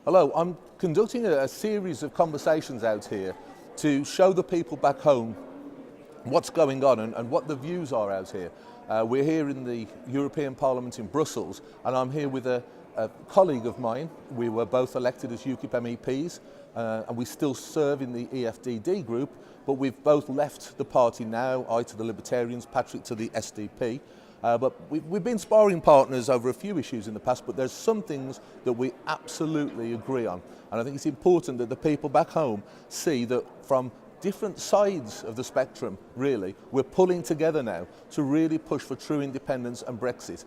Hello, I'm conducting a series of conversations out here to show the people back home what's going on and what the views are out here. We're here in the European Parliament in Brussels, and I'm here with a colleague of mine. We were both elected as UKIP MEPs, and we still serve in the EFDD group, but we've both left the party now, I to the Libertarians, Patrick to the SDP. But we've been sparring partners over a few issues in the past, but there's some things that we absolutely agree on. And I think it's important that the people back home see that from different sides of the spectrum, really, we're pulling together now to really push for true independence and Brexit.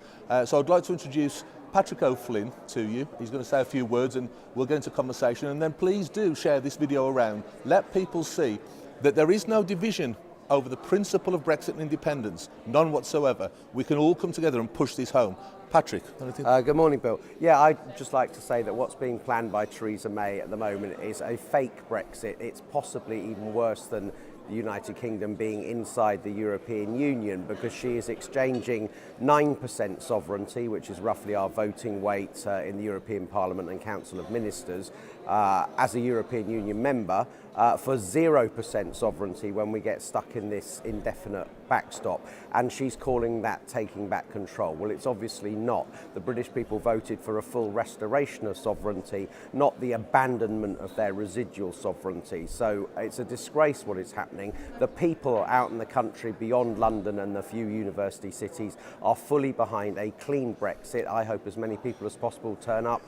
So I'd like to introduce Patrick O'Flynn to you. He's going to say a few words and we'll get into conversation. And then please do share this video around. Let people see that there is no division over the principle of Brexit and independence, none whatsoever. We can all come together and push this home. Patrick, anything? Good morning, Bill. Yeah, I'd just like to say that what's being planned by Theresa May at the moment is a fake Brexit. It's possibly even worse than the United Kingdom being inside the European Union, because she is exchanging 9% sovereignty, which is roughly our voting weight in the European Parliament and Council of Ministers, as a European Union member, for 0% sovereignty when we get stuck in this indefinite backstop. And she's calling that taking back control. Well, it's obviously not. The British people voted for a full restoration of sovereignty, not the abandonment of their residual sovereignty. So it's a disgrace what is happening. The people out in the country beyond London and the few university cities are fully behind a clean Brexit. I hope as many people as possible turn up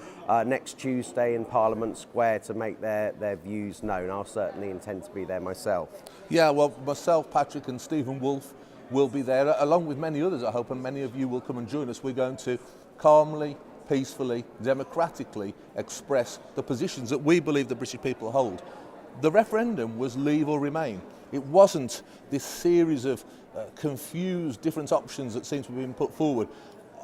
next Tuesday in Parliament Square to make their views known. I'll certainly intend to be there myself. Yeah, well, myself, Patrick and Stephen Wolfe will be there, along with many others, I hope, and many of you will come and join us. We're going to calmly, peacefully, democratically express the positions that we believe the British people hold. The referendum was leave or remain. It wasn't this series of confused different options that seem to have been put forward.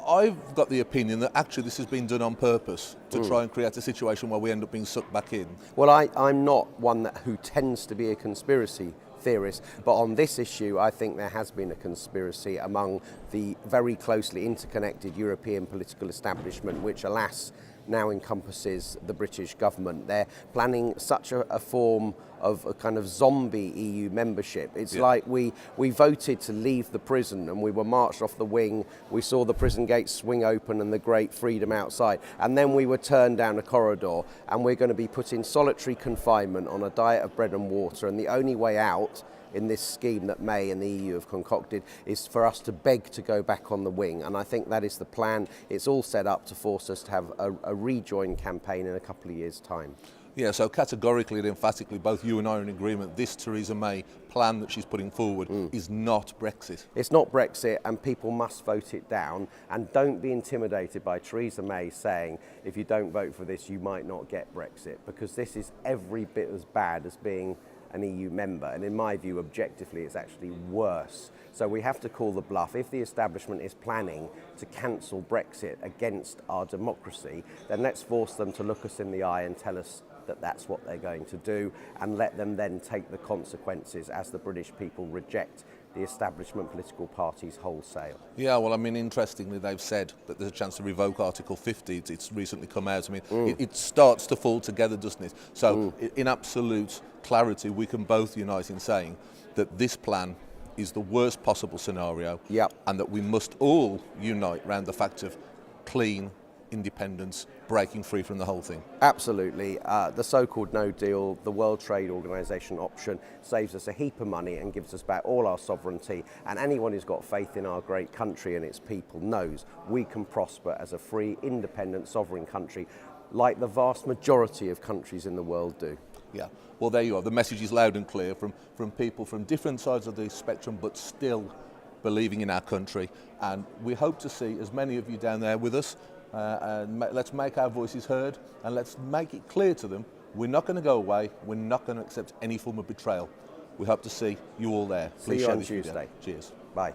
I've got the opinion that actually this has been done on purpose to try and create a situation where we end up being sucked back in. Well, I'm not one who tends to be a conspiracy theorist, but on this issue I think there has been a conspiracy among the very closely interconnected European political establishment, which alas now encompasses the British government. They're planning such a form of a kind of zombie EU membership. It's like we voted to leave the prison and we were marched off the wing. We saw the prison gates swing open and the great freedom outside. And then we were turned down a corridor and we're going to be put in solitary confinement on a diet of bread and water. And the only way out in this scheme that May and the EU have concocted is for us to beg to go back on the wing. And I think that is the plan. It's all set up to force us to have a rejoin campaign in a couple of years' time. Yeah, so categorically and emphatically, both you and I are in agreement, this Theresa May plan that she's putting forward is not Brexit. It's not Brexit, and people must vote it down. And don't be intimidated by Theresa May saying, if you don't vote for this, you might not get Brexit, because this is every bit as bad as being an EU member, and in my view, objectively, it's actually worse. So we have to call the bluff. If the establishment is planning to cancel Brexit against our democracy, then let's force them to look us in the eye and tell us that that's what they're going to do, and let them then take the consequences as the British people reject the establishment political parties wholesale. Yeah, well, I mean, interestingly, they've said that there's a chance to revoke Article 50. It's recently come out. I mean, it starts to fall together, doesn't it? So, in absolute clarity, we can both unite in saying that this plan is the worst possible scenario, and that we must all unite around the fact of clean independence, breaking free from the whole thing. Absolutely. The so-called no deal, the World Trade Organization option, saves us a heap of money and gives us back all our sovereignty. And anyone who's got faith in our great country and its people knows we can prosper as a free, independent, sovereign country like the vast majority of countries in the world do. Yeah, well, there you are. The message is loud and clear from people from different sides of the spectrum, but still believing in our country. And we hope to see as many of you down there with us. And let's make our voices heard, and let's make it clear to them we're not going to go away, we're not going to accept any form of betrayal. We hope to see you all there. Please see you on Tuesday. Cheers. Bye.